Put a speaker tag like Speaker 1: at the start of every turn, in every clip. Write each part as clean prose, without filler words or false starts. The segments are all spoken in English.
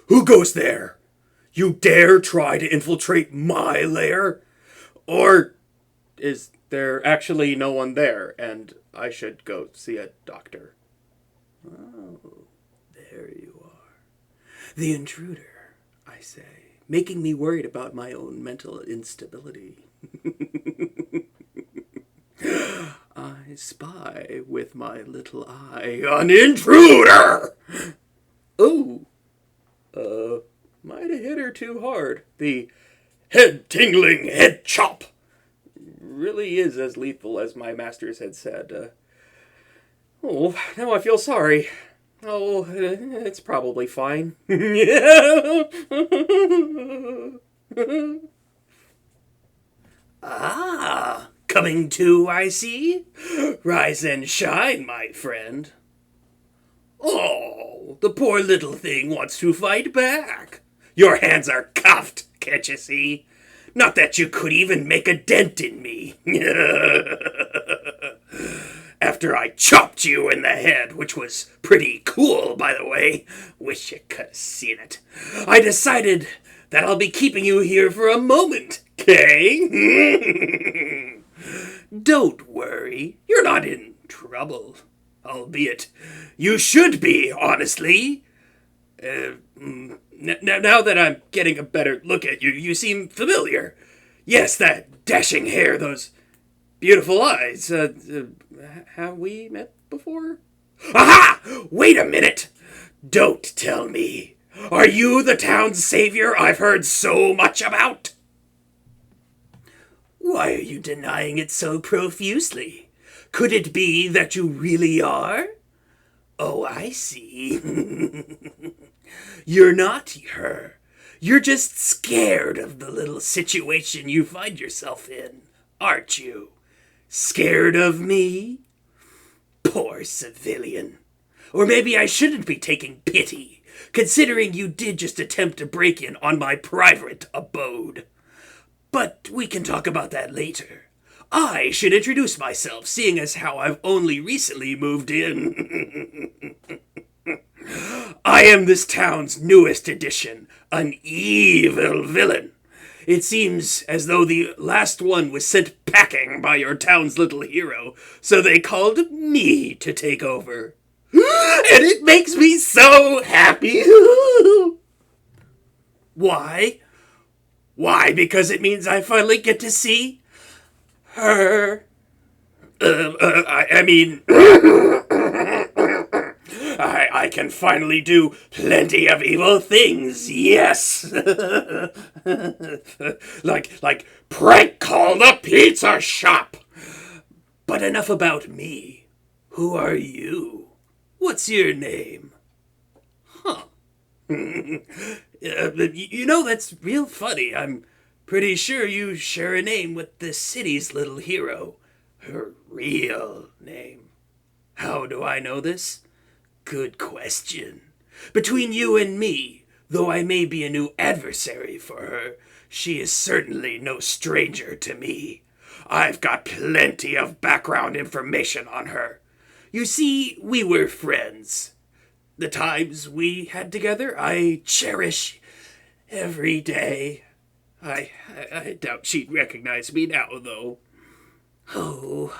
Speaker 1: Who goes there? You dare try to infiltrate my lair? Or is there actually no one there and I should go see a doctor? Oh, there you are. The intruder, I say, making me worried about my own mental instability. I spy with my little eye an intruder! Oh, might have hit her too hard. The head-tingling head chop really is as lethal as my masters had said. Oh, now I feel sorry. Oh, it's probably fine. Ah, coming to, I see. Rise and shine, my friend. Oh, the poor little thing wants to fight back. Your hands are cuffed, can't you see? Not that you could even make a dent in me. After I chopped you in the head, which was pretty cool, by the way. Wish you could have seen it. I decided that I'll be keeping you here for a moment, okay? Don't worry, you're not in trouble. Albeit, you should be, honestly. Now that I'm getting a better look at you, you seem familiar. Yes, that dashing hair, those beautiful eyes. Have we met before? Aha! Wait a minute! Don't tell me. Are you the town's savior I've heard so much about? Why are you denying it so profusely? Could it be that you really are? Oh, I see. You're not her. You're just scared of the little situation you find yourself in, aren't you? Scared of me? Poor civilian. Or maybe I shouldn't be taking pity, considering you did just attempt to break in on my private abode. But we can talk about that later. I should introduce myself, seeing as how I've only recently moved in. I am this town's newest addition, an evil villain. It seems as though the last one was sent packing by your town's little hero, so they called me to take over. And it makes me so happy. Why? Why? Because it means I finally get to see her. I mean, I can finally do plenty of evil things, yes. like prank call the pizza shop. But enough about me. Who are you? What's your name? Huh. You know, that's real funny. I'm pretty sure you share a name with the city's little hero. Her real name. How do I know this? Good question. Between you and me, though I may be a new adversary for her, she is certainly no stranger to me. I've got plenty of background information on her. You see, we were friends. The times we had together, I cherish every day. I doubt she'd recognize me now, though. Oh.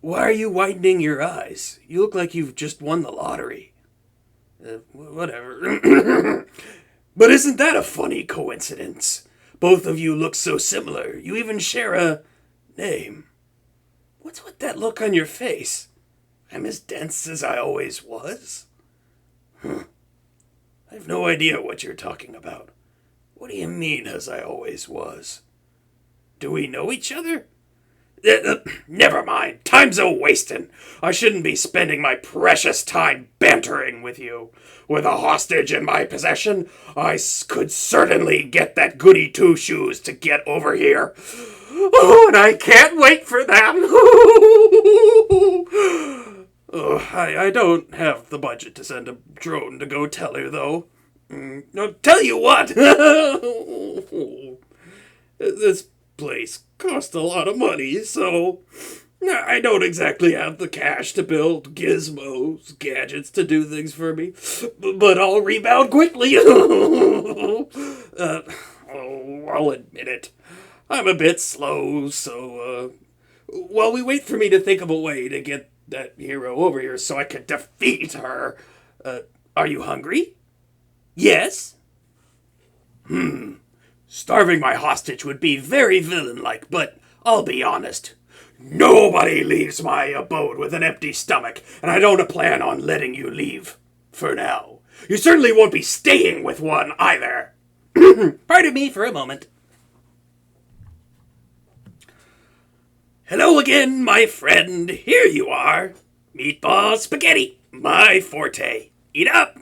Speaker 1: Why are you widening your eyes? You look like you've just won the lottery. Whatever. But isn't that a funny coincidence? Both of you look so similar. You even share a name. What's with that look on your face? I'm as dense as I always was? I have no idea what you're talking about. What do you mean, as I always was? Do we know each other? Never mind. Time's a-wasting. I shouldn't be spending my precious time bantering with you. With a hostage in my possession, I could certainly get that goody two-shoes to get over here. Oh, and I can't wait for that. Oh, I don't have the budget to send a drone to go tell her, though. No, tell you what. This place cost a lot of money, so I don't exactly have the cash to build gizmos, gadgets to do things for me, but I'll rebound quickly. I'll admit it. I'm a bit slow, so, while we wait for me to think of a way to get that hero over here so I can defeat her, are you hungry? Yes? Starving my hostage would be very villain-like, but I'll be honest. Nobody leaves my abode with an empty stomach, and I don't plan on letting you leave. For now. You certainly won't be staying with one, either. Pardon me for a moment. Hello again, my friend. Here you are. Meatball spaghetti, my forte. Eat up.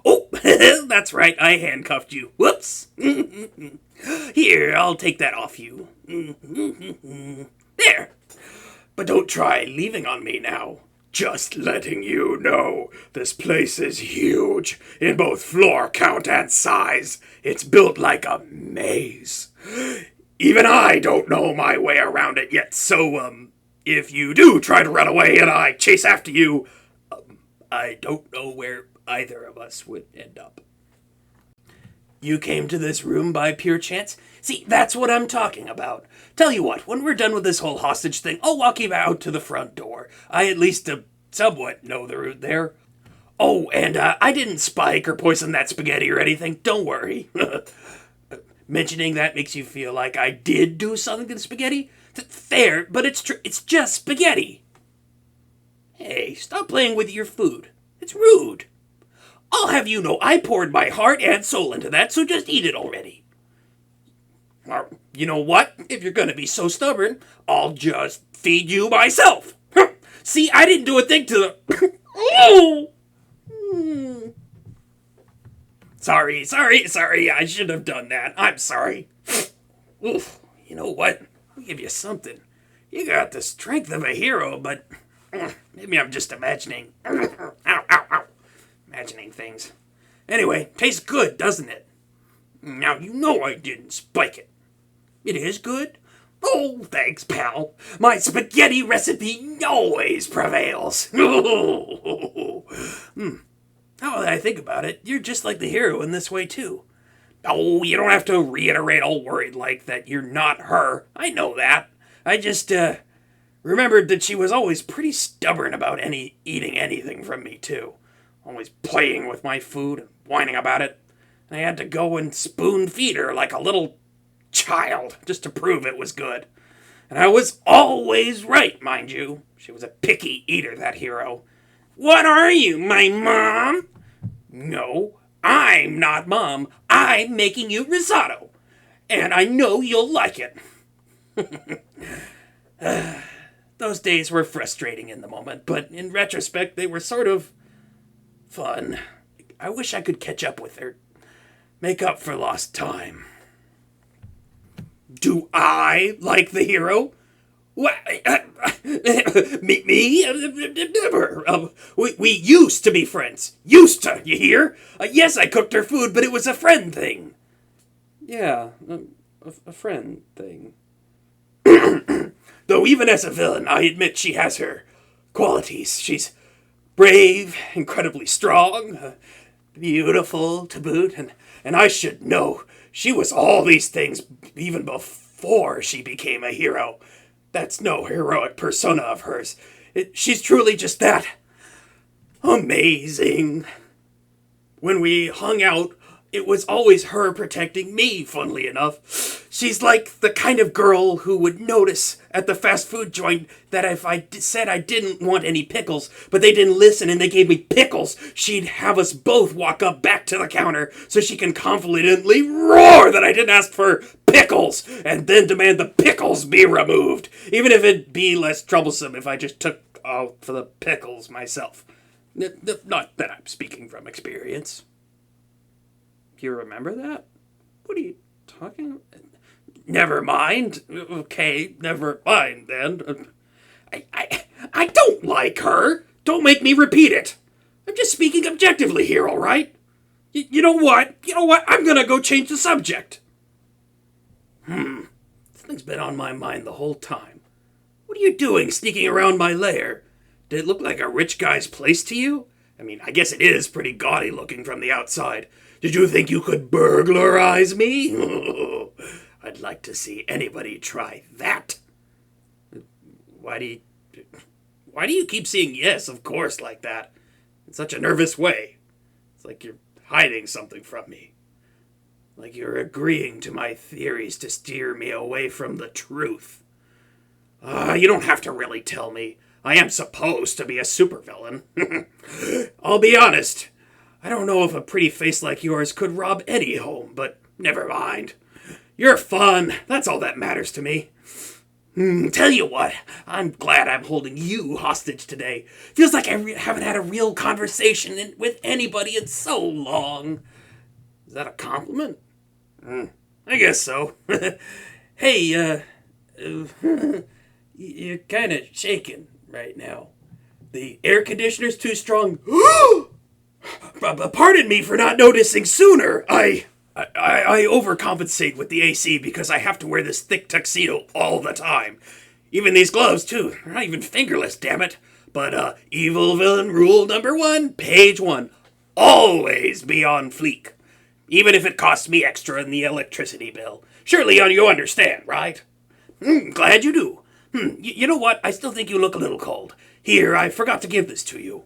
Speaker 1: Oh, that's right, I handcuffed you. Whoops. Here, I'll take that off you. There. But don't try leaving on me now. Just letting you know, this place is huge in both floor count and size. It's built like a maze. Even I don't know my way around it yet, so, if you do try to run away and I chase after you, I don't know where either of us would end up. You came to this room by pure chance? See, that's what I'm talking about. Tell you what, when we're done with this whole hostage thing, I'll walk you out to the front door. I at least somewhat know the route there. Oh, and I didn't spike or poison that spaghetti or anything. Don't worry. Mentioning that makes you feel like I did do something to the spaghetti? Fair, but it's true. It's just spaghetti. Hey, stop playing with your food. It's rude. I'll have you know I poured my heart and soul into that, so just eat it already. You know what? If you're gonna be so stubborn, I'll just feed you myself. See, I didn't do a thing to the... Oh! Sorry, I should have done that. I'm sorry. Oof, you know what? I'll give you something. You got the strength of a hero, but maybe I'm just imagining. Ow. Imagining things. Anyway, tastes good, doesn't it? Now, you know I didn't spike it. It is good? Oh, thanks, pal. My spaghetti recipe always prevails. Now that I think about it, you're just like the hero in this way, too. Oh, you don't have to reiterate all worried like that you're not her. I know that. I just, remembered that she was always pretty stubborn about eating anything from me, too. Always playing with my food and whining about it. And I had to go and spoon feed her like a little child just to prove it was good. And I was always right, mind you. She was a picky eater, that hero. What are you, my mom? No, I'm not mom. I'm making you risotto. And I know you'll like it. Those days were frustrating in the moment, but in retrospect, they were sort of fun. I wish I could catch up with her. Make up for lost time. Do I like the hero? What? Me? Never. We used to be friends. Used to, you hear? Yes, I cooked her food, but it was a friend thing. Yeah, a friend thing. Though even as a villain, I admit she has her qualities. She's brave, incredibly strong, beautiful to boot, and I should know she was all these things even before she became a hero. That's no heroic persona of hers. She's truly just that. Amazing. When we hung out, it was always her protecting me, funnily enough. She's like the kind of girl who would notice at the fast food joint that if I said I didn't want any pickles, but they didn't listen and they gave me pickles, she'd have us both walk up back to the counter so she can confidently roar that I didn't ask for pickles, and then demand the pickles be removed, even if it'd be less troublesome if I just took all for the pickles myself. Not that I'm speaking from experience. You remember that? What are you talking about? Never mind. Okay, never mind then. I don't like her. Don't make me repeat it. I'm just speaking objectively here, all right? You know what? I'm gonna go change the subject. This thing's been on my mind the whole time. What are you doing sneaking around my lair? Did it look like a rich guy's place to you? I mean, I guess it is pretty gaudy looking from the outside. Did you think you could burglarize me? I'd like to see anybody try that. Why do you keep saying yes, of course, like that? In such a nervous way. It's like you're hiding something from me. Like you're agreeing to my theories to steer me away from the truth. You don't have to really tell me. I am supposed to be a supervillain. I'll be honest. I don't know if a pretty face like yours could rob any home, but never mind. You're fun. That's all that matters to me. Tell you what, I'm glad I'm holding you hostage today. Feels like I haven't had a real conversation with anybody in so long. Is that a compliment? I guess so. Hey, you're kind of shaking right now. The air conditioner's too strong. Pardon me for not noticing sooner. I overcompensate with the AC because I have to wear this thick tuxedo all the time. Even these gloves, too. They're not even fingerless, damn it. But, evil villain rule number 1, page 1. Always be on fleek. Even if it costs me extra in the electricity bill. Surely you understand, right? Glad you do. You know what? I still think you look a little cold. Here, I forgot to give this to you.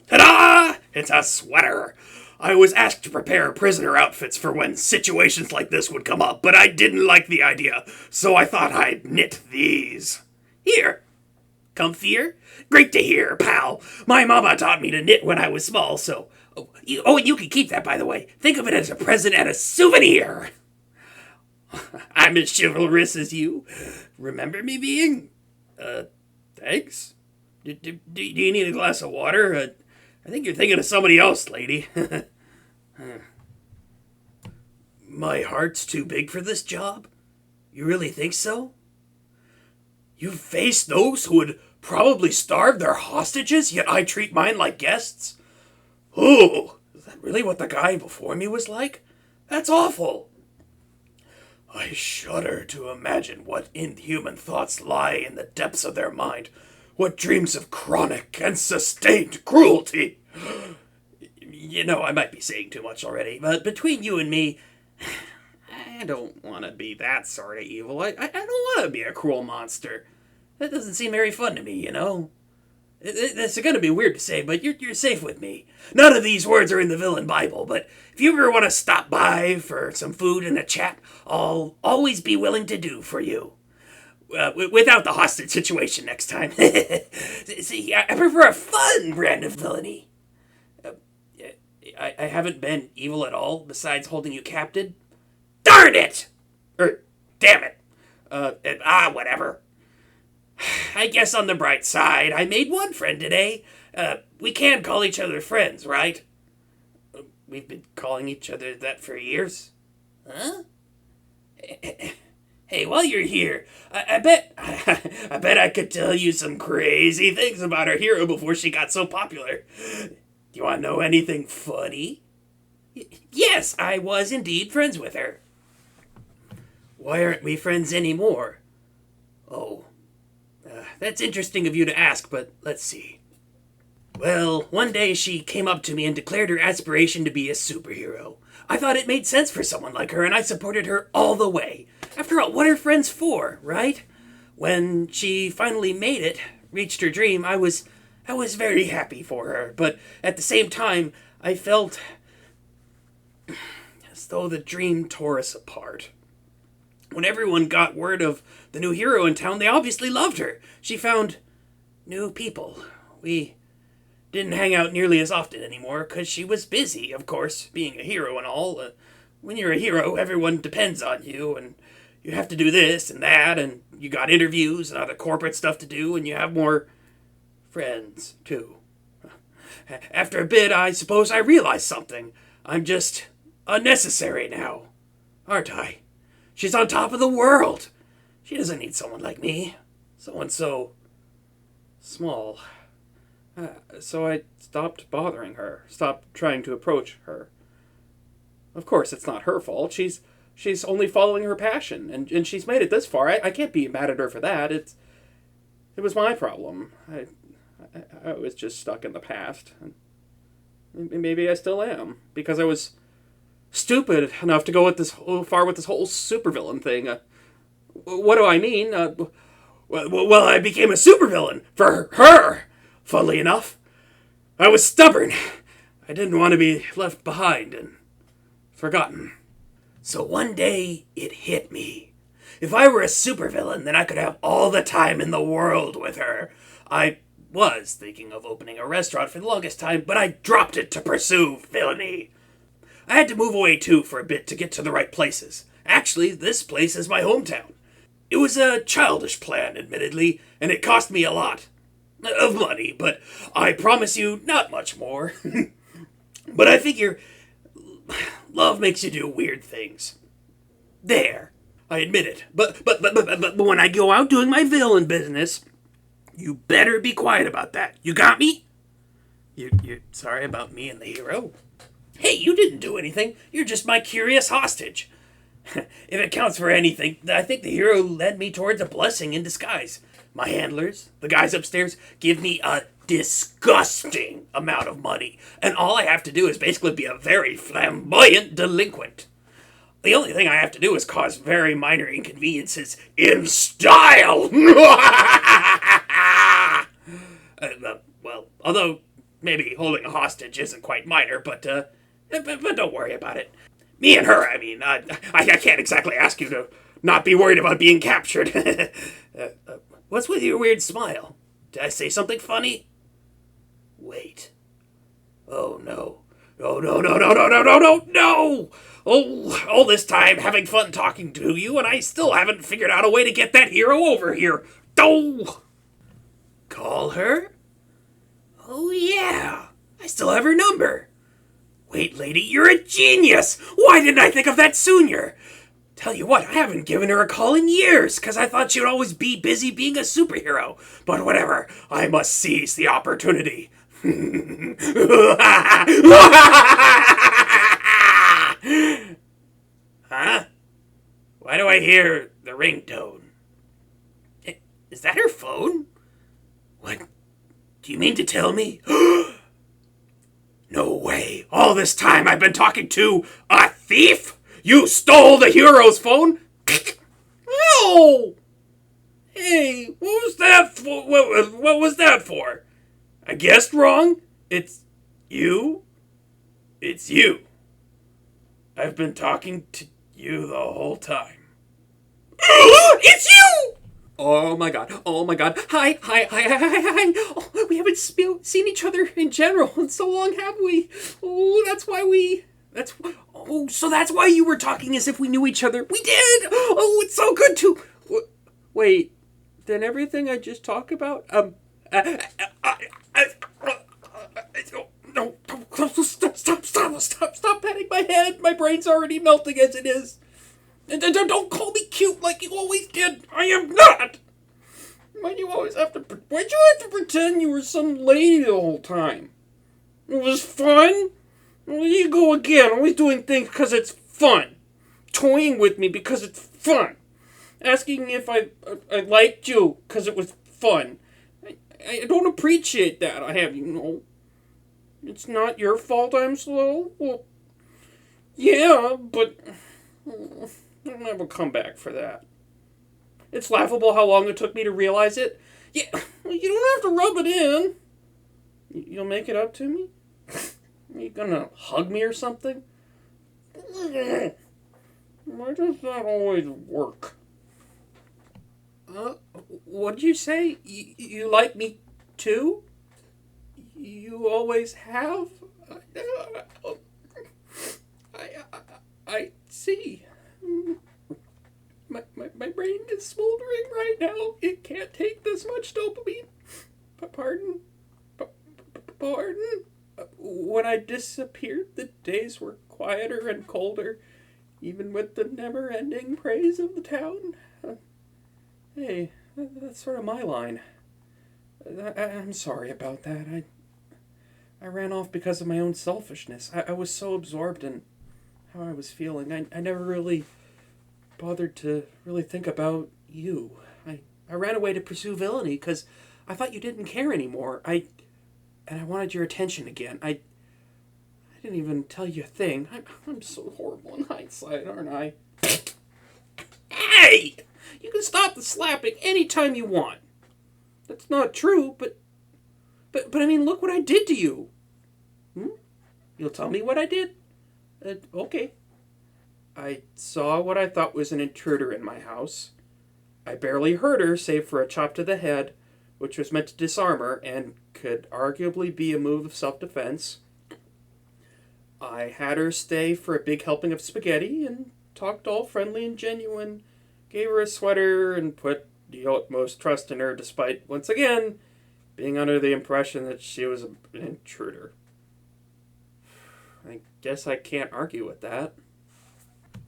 Speaker 1: Ta-da! It's a sweater. I was asked to prepare prisoner outfits for when situations like this would come up, but I didn't like the idea, so I thought I'd knit these. Here. Comfier? Great to hear, pal. My mama taught me to knit when I was small, so... you can keep that, by the way. Think of it as a present and a souvenir. I'm as chivalrous as you. Remember me being? Thanks? Do you need a glass of water? I think you're thinking of somebody else, lady. My heart's too big for this job? You really think so? You've faced those who would probably starve their hostages, yet I treat mine like guests? Oh, is that really what the guy before me was like? That's awful. I shudder to imagine what inhuman thoughts lie in the depths of their mind. What dreams of chronic and sustained cruelty. You know, I might be saying too much already, but between you and me, I don't want to be that sort of evil. I don't want to be a cruel monster. That doesn't seem very fun to me, you know? It's going to be weird to say, but you're safe with me. None of these words are in the villain Bible, but if you ever want to stop by for some food and a chat, I'll always be willing to do for you. Without the hostage situation next time. See, I prefer a fun brand of villainy. I haven't been evil at all, besides holding you captive. Darn it! Damn it. Whatever. I guess on the bright side, I made one friend today. We can call each other friends, right? We've been calling each other that for years. Huh? Hey, while you're here, I bet I could tell you some crazy things about our hero before she got so popular. Do you want to know anything funny? Yes, I was indeed friends with her. Why aren't we friends anymore? Oh, that's interesting of you to ask, but let's see. Well, one day she came up to me and declared her aspiration to be a superhero. I thought it made sense for someone like her, and I supported her all the way. After all, what are friends for, right? When she finally made it, reached her dream, I was very happy for her, but at the same time, I felt as though the dream tore us apart. When everyone got word of the new hero in town, they obviously loved her. She found new people. We didn't hang out nearly as often anymore, because she was busy, of course, being a hero and all. When you're a hero, everyone depends on you, and you have to do this and that, and you got interviews and other corporate stuff to do, and you have more friends, too. After a bit, I suppose I realized something. I'm just unnecessary now, aren't I? She's on top of the world. She doesn't need someone like me. Someone so small. So I stopped bothering her, stopped trying to approach her. Of course, it's not her fault. She's only following her passion, and she's made it this far. I can't be mad at her for that.
Speaker 2: It was my problem. I was just stuck in the past. And maybe I still am. Because I was stupid enough to go with this far with this whole supervillain thing. What do I mean?
Speaker 1: Well, I became a supervillain for her, funnily enough. I was stubborn. I didn't want to be left behind and forgotten. So one day, it hit me. If I were a supervillain, then I could have all the time in the world with her. I was thinking of opening a restaurant for the longest time, but I dropped it to pursue villainy. I had to move away too for a bit to get to the right places. Actually, this place is my hometown. It was a childish plan, admittedly, and it cost me a lot of money, but I promise you not much more. But I figure love makes you do weird things. There, I admit it. But when I go out doing my villain business, you better be quiet about that. You got me? You're sorry about me and the hero? Hey, you didn't do anything. You're just my curious hostage. If it counts for anything, I think the hero led me towards a blessing in disguise. My handlers, the guys upstairs, give me a disgusting amount of money, and all I have to do is basically be a very flamboyant delinquent. The only thing I have to do is cause very minor inconveniences in style. Well, although maybe holding a hostage isn't quite minor, but don't worry about it. Me and her, I mean, I can't exactly ask you to not be worried about being captured. What's with your weird smile? Did I say something funny? Wait. Oh, no. Oh, no! Oh, all this time having fun talking to you, and I still haven't figured out a way to get that hero over here. Oh! Call her? Oh, yeah. I still have her number. Wait, lady, you're a genius! Why didn't I think of that sooner? Tell you what, I haven't given her a call in years, because I thought she would always be busy being a superhero. But whatever, I must seize the opportunity. Huh? Why do I hear the ringtone? Is that her phone? What? Do you mean to tell me? No way. All this time I've been talking to a thief? You stole the hero's phone? No! Hey, what was that for? What was that for? I guessed wrong? It's you? It's you. I've been talking to you the whole time. It's you! Oh my god. Hi. Oh, we haven't seen each other in general in so long, have we? Oh, so that's why you were talking as if we knew each other. We did! Oh, it's so good to... Wait, then everything I just talked about, no, stop patting my head. My brain's already melting as it is. And don't call me cute like you always did. I am not. Why'd you have to pretend you were some lady the whole time? It was fun. Well, you go again, always doing things because it's fun. Toying with me because it's fun. Asking if I liked you because it was fun. I don't appreciate that, I have you know. It's not your fault I'm slow. Well, yeah, but I'll never come back for that. It's laughable how long it took me to realize it. Yeah, you don't have to rub it in. You'll make it up to me? Are you gonna hug me or something? Why does that always work? What'd you say? You like me too? You always have? I see. My brain is smoldering right now. It can't take this much dopamine. Pardon? When I disappeared, the days were quieter and colder, even with the never-ending praise of the town. Hey, that's sort of my line. I'm sorry about that. I ran off because of my own selfishness. I was so absorbed in how I was feeling. I never really bothered to really think about you. I
Speaker 2: I ran away to pursue villainy because I thought you didn't care anymore. And I wanted your attention again. I didn't even tell you a thing. I'm so horrible in hindsight, aren't I? Hey! You can stop the slapping anytime you want. That's not true, but I mean, look what I did to you. You'll tell me what I did? Okay. I saw what I thought was an intruder in my house. I barely hurt her, save for a chop to the head, which was meant to disarm her, and could arguably be a move of self-defense. I had her stay for a big helping of spaghetti, and talked all friendly and genuine, gave her a sweater, and put the utmost trust in her, despite, once again, being under the impression that she was an intruder. I guess I can't argue with that.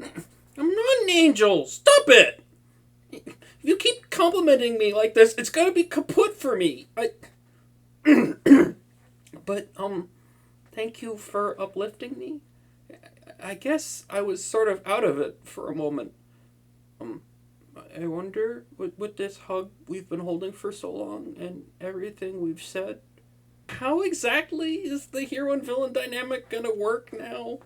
Speaker 2: I'm not an angel! Stop it! If you keep complimenting me like this, it's gonna be kaput for me. But, thank you for uplifting me. I guess I was sort of out of it for a moment. I wonder, with this hug we've been holding for so long, and everything we've said, how exactly is the hero and villain dynamic gonna work now?